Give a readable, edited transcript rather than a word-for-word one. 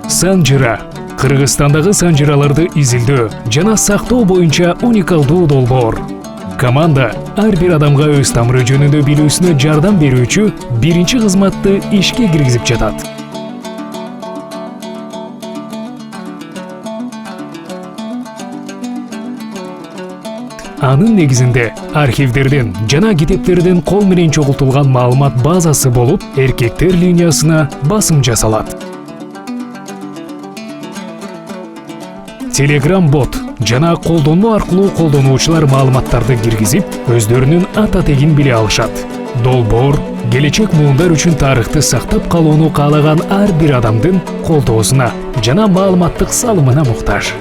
Санжыра — Кыргызстандагы санжыраларды изилдөө жана сактоо боюнча уникалдуу долбоор. Команда ар бир адамга өз тамыры жөнүндө билүүсүнө жардам берүүчү биринчи кызматты ишке киргизип жатат. Анын негизинде архивдерден жана китептерден кол менен чогултулган маалымат базасы болуп, эркектер линиясына басым жасалат. Телеграм-бот жана колдонуу аркылуу колдонуучулар маалыматтарды киргизип, өздөрүнүн ата-тегин биле алышат. Долбоор келечек муундар үчүн тарыхты сактап калууну каалаган ар бир адамдын колдоосуна жана маалыматтык салымына муктаж.